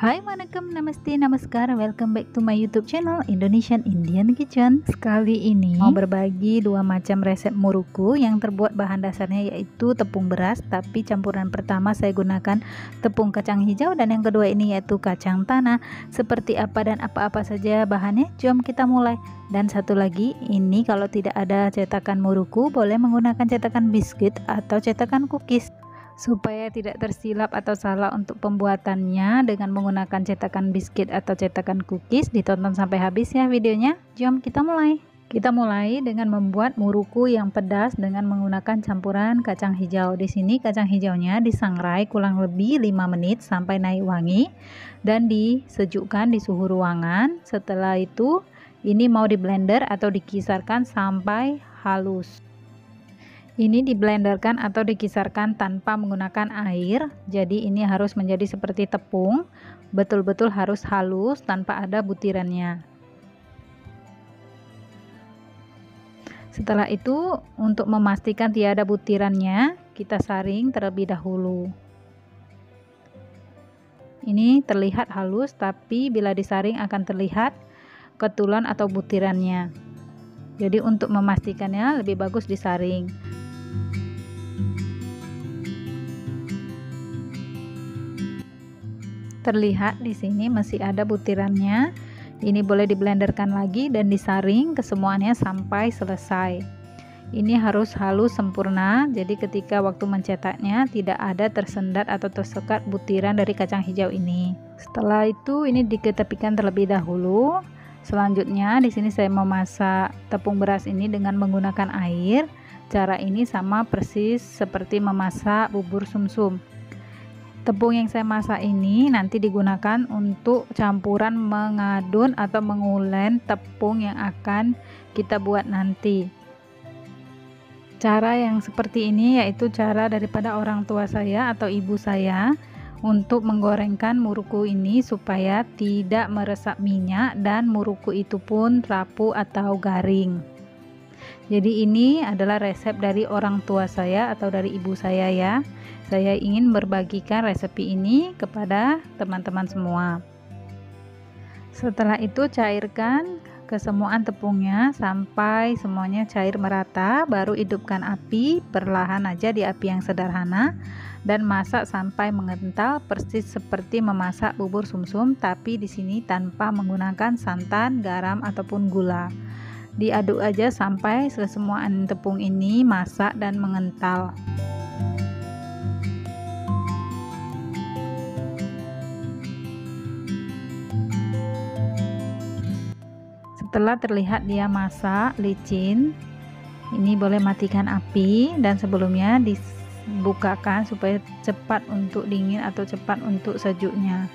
Hai Manakam, Namaste, Namaskar, welcome back to my YouTube channel Indonesian Indian Kitchen. Sekali ini mau berbagi dua macam resep muruku yang terbuat bahan dasarnya yaitu tepung beras, tapi campuran pertama saya gunakan tepung kacang hijau dan yang kedua ini yaitu kacang tanah. Seperti apa dan apa-apa saja bahannya, jom kita mulai. Dan satu lagi, ini kalau tidak ada cetakan muruku boleh menggunakan cetakan biskuit atau cetakan cookies. Supaya tidak tersilap atau salah untuk pembuatannya dengan menggunakan cetakan biskuit atau cetakan cookies, ditonton sampai habis ya videonya. Jom kita mulai. Kita mulai dengan membuat muruku yang pedas dengan menggunakan campuran kacang hijau. Di sini kacang hijaunya disangrai kurang lebih 5 menit sampai naik wangi dan disejukkan di suhu ruangan. Setelah itu ini mau di blender atau dikisarkan sampai halus. Ini diblenderkan atau dikisarkan tanpa menggunakan air, jadi ini harus menjadi seperti tepung, betul-betul harus halus tanpa ada butirannya. Setelah itu, untuk memastikan tiada butirannya, kita saring terlebih dahulu. Ini terlihat halus, tapi bila disaring akan terlihat ketulan atau butirannya. Jadi untuk memastikannya lebih bagus disaring. Terlihat di sini masih ada butirannya. Ini boleh diblenderkan lagi dan disaring kesemuanya sampai selesai. Ini harus halus sempurna, jadi ketika waktu mencetaknya tidak ada tersendat atau tersekat butiran dari kacang hijau ini. Setelah itu ini diketepikan terlebih dahulu. Selanjutnya di sini saya memasak tepung beras ini dengan menggunakan air. Cara ini sama persis seperti memasak bubur sumsum. Tepung yang saya masak ini nanti digunakan untuk campuran mengadun atau mengulen tepung yang akan kita buat nanti. Cara yang seperti ini yaitu cara daripada orang tua saya atau ibu saya untuk menggorengkan muruku ini supaya tidak meresap minyak dan muruku itu pun rapuh atau garing. Jadi ini adalah resep dari orang tua saya atau dari ibu saya ya. Saya ingin berbagikan resep ini kepada teman-teman semua. Setelah itu cairkan kesemuaan tepungnya sampai semuanya cair merata, baru hidupkan api perlahan aja di api yang sederhana dan masak sampai mengental persis seperti memasak bubur sumsum, tapi di sini tanpa menggunakan santan, garam ataupun gula. Diaduk aja sampai kesemuaan tepung ini masak dan mengental. Setelah terlihat dia masak licin, ini boleh matikan api dan sebelumnya dibukakan supaya cepat untuk dingin atau cepat untuk sejuknya.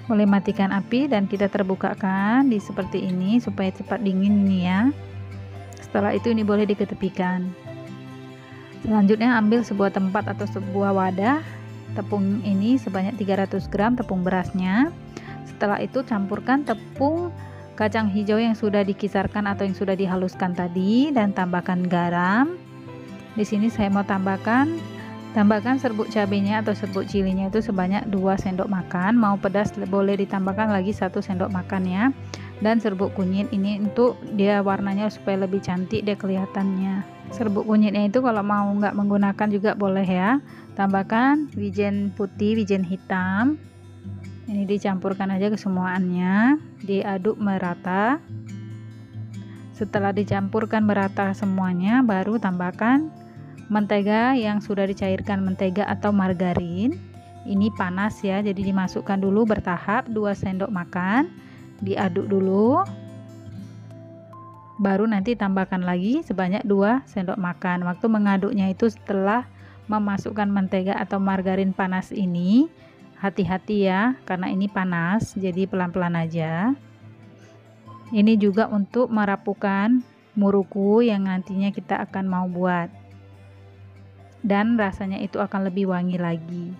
Boleh matikan api dan kita terbukakan di seperti ini supaya cepat dingin ini ya. Setelah itu ini boleh diketepikan. Selanjutnya ambil sebuah tempat atau sebuah wadah, tepung ini sebanyak 300 gram tepung berasnya. Setelah itu campurkan tepung kacang hijau yang sudah dikisarkan atau yang sudah dihaluskan tadi dan tambahkan garam. Di sini saya mau tambahkan serbuk cabenya atau serbuk cilinya itu sebanyak 2 sendok makan. Mau pedas boleh ditambahkan lagi 1 sendok makan ya. Dan serbuk kunyit ini untuk dia warnanya supaya lebih cantik dia kelihatannya. Serbuk kunyitnya itu kalau mau nggak menggunakan juga boleh ya. Tambahkan wijen putih, wijen hitam. Ini dicampurkan aja kesemuaannya, diaduk merata. Setelah dicampurkan merata semuanya, baru tambahkan mentega yang sudah dicairkan, mentega atau margarin. Ini panas ya, jadi dimasukkan dulu bertahap 2 sendok makan, diaduk dulu. Baru nanti tambahkan lagi sebanyak 2 sendok makan. Waktu mengaduknya itu setelah memasukkan mentega atau margarin panas ini, hati-hati ya, karena ini panas, jadi pelan-pelan aja. Ini juga untuk merapuhkan muruku yang nantinya kita akan mau buat. Dan rasanya itu akan lebih wangi lagi.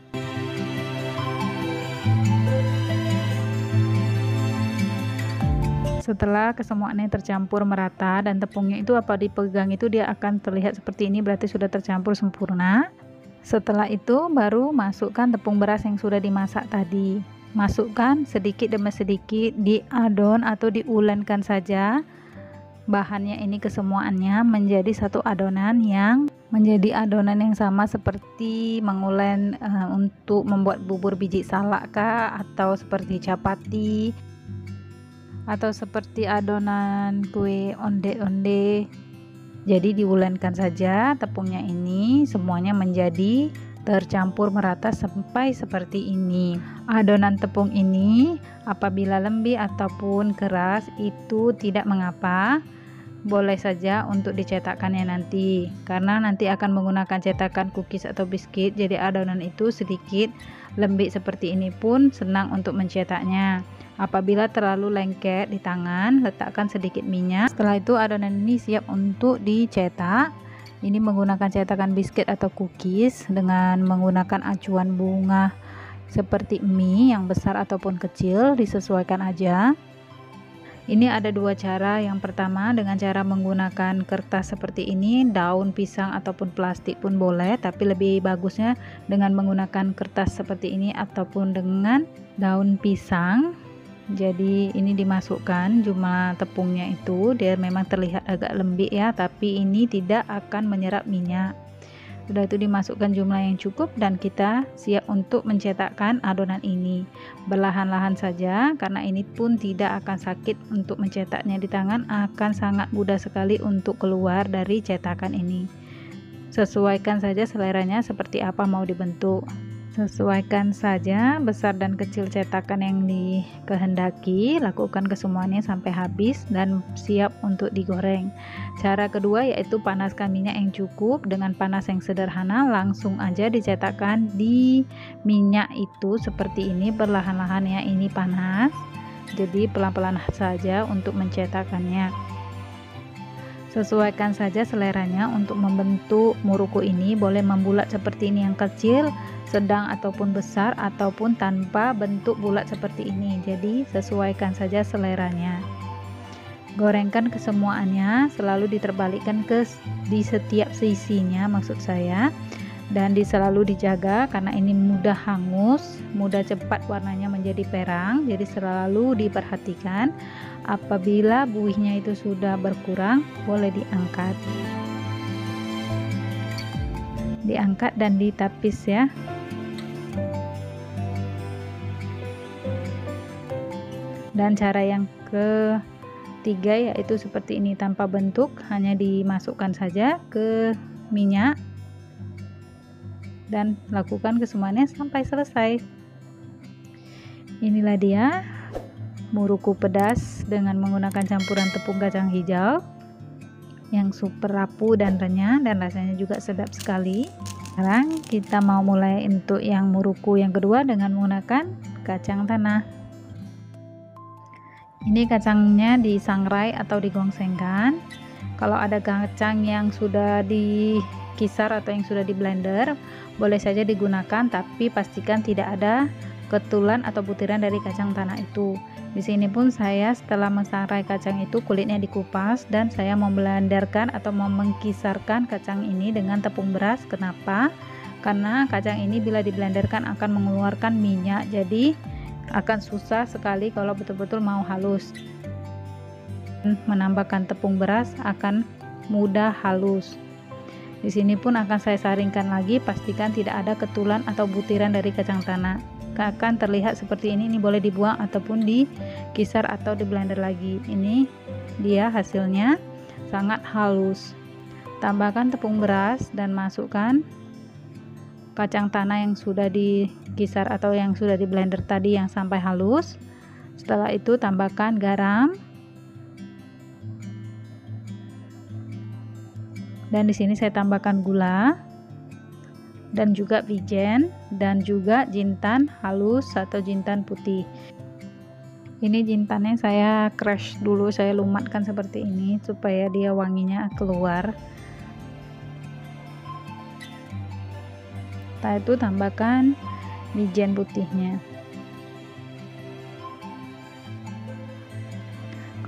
Setelah kesemuaannya tercampur merata dan tepungnya itu apa dipegang itu dia akan terlihat seperti ini, berarti sudah tercampur sempurna. Setelah itu baru masukkan tepung beras yang sudah dimasak tadi. Masukkan sedikit demi sedikit, diadon atau diulenkan saja bahannya ini kesemuanya menjadi satu adonan yang sama seperti mengulen untuk membuat bubur biji salak kah, atau seperti chapati, atau seperti adonan kue onde-onde. Jadi diulenkan saja tepungnya ini semuanya menjadi tercampur merata sampai seperti ini. Adonan tepung ini apabila lembek ataupun keras itu tidak mengapa, boleh saja untuk dicetakkannya nanti, karena nanti akan menggunakan cetakan cookies atau biskuit. Jadi adonan itu sedikit lembek seperti ini pun senang untuk mencetaknya. Apabila terlalu lengket di tangan, letakkan sedikit minyak. Setelah itu adonan ini siap untuk dicetak. Ini menggunakan cetakan biskuit atau cookies dengan menggunakan acuan bunga seperti mie yang besar ataupun kecil, disesuaikan aja. Ini ada dua cara. Yang pertama dengan cara menggunakan kertas seperti ini, daun pisang ataupun plastik pun boleh, tapi lebih bagusnya dengan menggunakan kertas seperti ini ataupun dengan daun pisang. Jadi ini dimasukkan jumlah tepungnya itu, dia memang terlihat agak lembek ya, tapi ini tidak akan menyerap minyak. Sudah itu dimasukkan jumlah yang cukup dan kita siap untuk mencetakkan adonan ini. Berlahan-lahan saja karena ini pun tidak akan sakit untuk mencetaknya di tangan, akan sangat mudah sekali untuk keluar dari cetakan ini. Sesuaikan saja seleranya seperti apa mau dibentuk. Sesuaikan saja besar dan kecil cetakan yang dikehendaki, lakukan kesemuanya sampai habis dan siap untuk digoreng. Cara kedua yaitu panaskan minyak yang cukup. Dengan panas yang sederhana langsung aja dicetakkan di minyak itu seperti ini, berlahan-lahan ya, ini panas, jadi pelan-pelan saja untuk mencetakkannya. Sesuaikan saja seleranya. Untuk membentuk muruku ini boleh membulat seperti ini yang kecil, sedang ataupun besar, ataupun tanpa bentuk bulat seperti ini. Jadi sesuaikan saja seleranya. Gorengkan kesemuanya, selalu diterbalikkan di setiap sisinya maksud saya, dan selalu dijaga karena ini mudah hangus, mudah cepat warnanya menjadi perang. Jadi selalu diperhatikan. Apabila buihnya itu sudah berkurang, boleh diangkat dan ditapis ya. Dan cara yang ketiga yaitu seperti ini, tanpa bentuk, hanya dimasukkan saja ke minyak dan lakukan kesemuanya sampai selesai. Inilah dia muruku pedas dengan menggunakan campuran tepung kacang hijau yang super rapuh dan renyah dan rasanya juga sedap sekali. Sekarang kita mau mulai untuk yang muruku yang kedua dengan menggunakan kacang tanah. Ini kacangnya disangrai atau digongsengkan. Kalau ada kacang yang sudah dikisar atau yang sudah di blender, boleh saja digunakan, tapi pastikan tidak ada ketulan atau butiran dari kacang tanah itu. Di sini pun saya setelah mensangrai kacang itu kulitnya dikupas dan saya memblenderkan atau mengkisarkan kacang ini dengan tepung beras. Kenapa? Karena kacang ini bila diblenderkan akan mengeluarkan minyak, jadi akan susah sekali kalau betul-betul mau halus. Menambahkan tepung beras akan mudah halus. Di sini pun akan saya saringkan lagi, pastikan tidak ada ketulan atau butiran dari kacang tanah. Akan terlihat seperti ini boleh dibuang ataupun dikisar atau di blender lagi. Ini dia hasilnya, sangat halus. Tambahkan tepung beras dan masukkan kacang tanah yang sudah dikisar atau yang sudah di blender tadi yang sampai halus. Setelah itu tambahkan garam. Dan di sini saya tambahkan gula dan juga wijen dan juga jintan halus atau jintan putih. Ini jintannya saya crush dulu, saya lumatkan seperti ini supaya dia wanginya keluar. Setelah itu tambahkan wijen putihnya.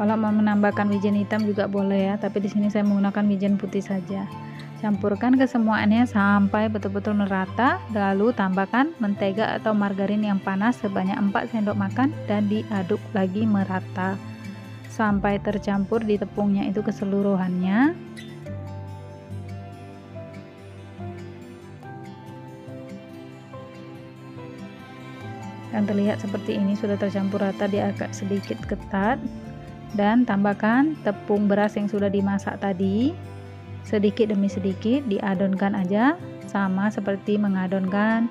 Kalau mau menambahkan wijen hitam juga boleh ya, tapi di sini saya menggunakan wijen putih saja. Campurkan kesemuanya sampai betul-betul merata, lalu tambahkan mentega atau margarin yang panas sebanyak 4 sendok makan dan diaduk lagi merata sampai tercampur di tepungnya itu keseluruhannya. Dan terlihat seperti ini, sudah tercampur rata, dia agak sedikit ketat. Dan tambahkan tepung beras yang sudah dimasak tadi, sedikit demi sedikit diadonkan aja, sama seperti mengadonkan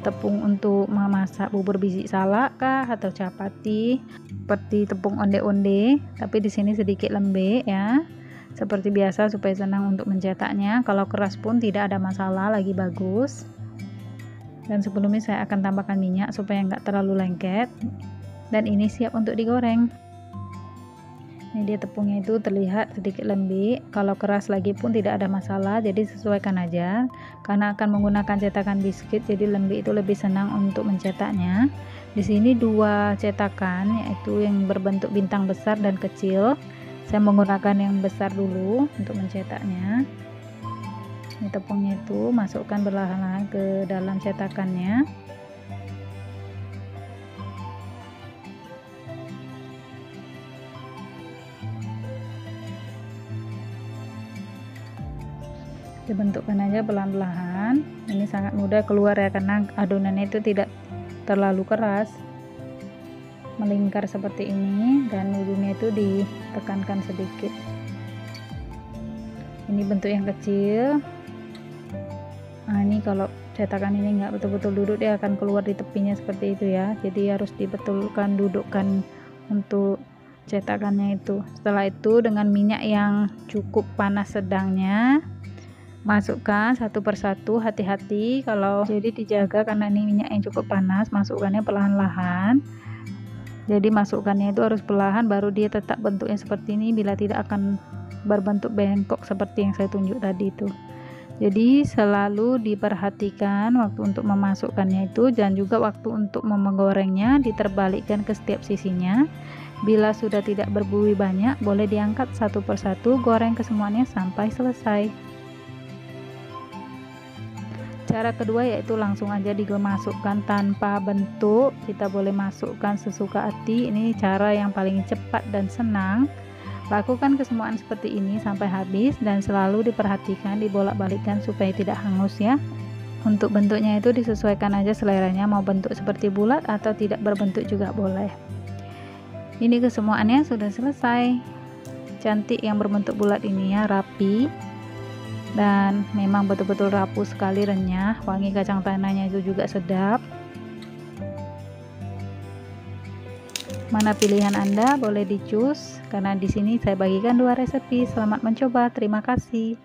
tepung untuk memasak bubur biji salak kah atau chapati, seperti tepung onde-onde, tapi di sini sedikit lembek ya, seperti biasa supaya senang untuk mencetaknya. Kalau keras pun tidak ada masalah, lagi bagus. Dan sebelumnya saya akan tambahkan minyak supaya nggak terlalu lengket, dan ini siap untuk digoreng. Ini dia tepungnya itu terlihat sedikit lembek, kalau keras lagi pun tidak ada masalah, jadi sesuaikan aja. Karena akan menggunakan cetakan biskuit, jadi lembek itu lebih senang untuk mencetaknya. Di sini 2 cetakan, yaitu yang berbentuk bintang besar dan kecil. Saya menggunakan yang besar dulu untuk mencetaknya. Ini tepungnya itu masukkan perlahan-lahan ke dalam cetakannya. Dibentukkan aja pelan-pelan. Ini sangat mudah keluar ya, karena adonannya itu tidak terlalu keras, melingkar seperti ini, dan ujungnya itu ditekankan sedikit. Ini bentuk yang kecil. Nah, ini kalau cetakan ini nggak betul-betul duduk, dia akan keluar di tepinya seperti itu ya, jadi harus dibetulkan, dudukkan untuk cetakannya itu. Setelah itu dengan minyak yang cukup panas sedangnya, masukkan satu persatu, hati-hati kalau jadi dijaga karena ini minyak yang cukup panas, masukkannya perlahan-lahan. Jadi masukkannya itu harus perlahan, baru dia tetap bentuknya seperti ini, bila tidak akan berbentuk bengkok seperti yang saya tunjuk tadi itu. Jadi selalu diperhatikan waktu untuk memasukkannya itu, dan juga waktu untuk menggorengnya diterbalikkan ke setiap sisinya. Bila sudah tidak berbuih banyak, boleh diangkat satu persatu, goreng kesemuanya sampai selesai. Cara kedua yaitu langsung aja dimasukkan tanpa bentuk, kita boleh masukkan sesuka hati. Ini cara yang paling cepat dan senang. Lakukan kesemuaan seperti ini sampai habis, dan selalu diperhatikan dibolak-balikkan supaya tidak hangus ya. Untuk bentuknya itu disesuaikan aja seleranya, mau bentuk seperti bulat atau tidak berbentuk juga boleh. Ini kesemuannya sudah selesai. Cantik yang berbentuk bulat ini ya, rapi. Dan memang betul-betul rapuh sekali, renyah, wangi kacang tanahnya itu juga sedap. Mana pilihan Anda, boleh di-choose, karena di sini saya bagikan 2 resepi. Selamat mencoba, terima kasih.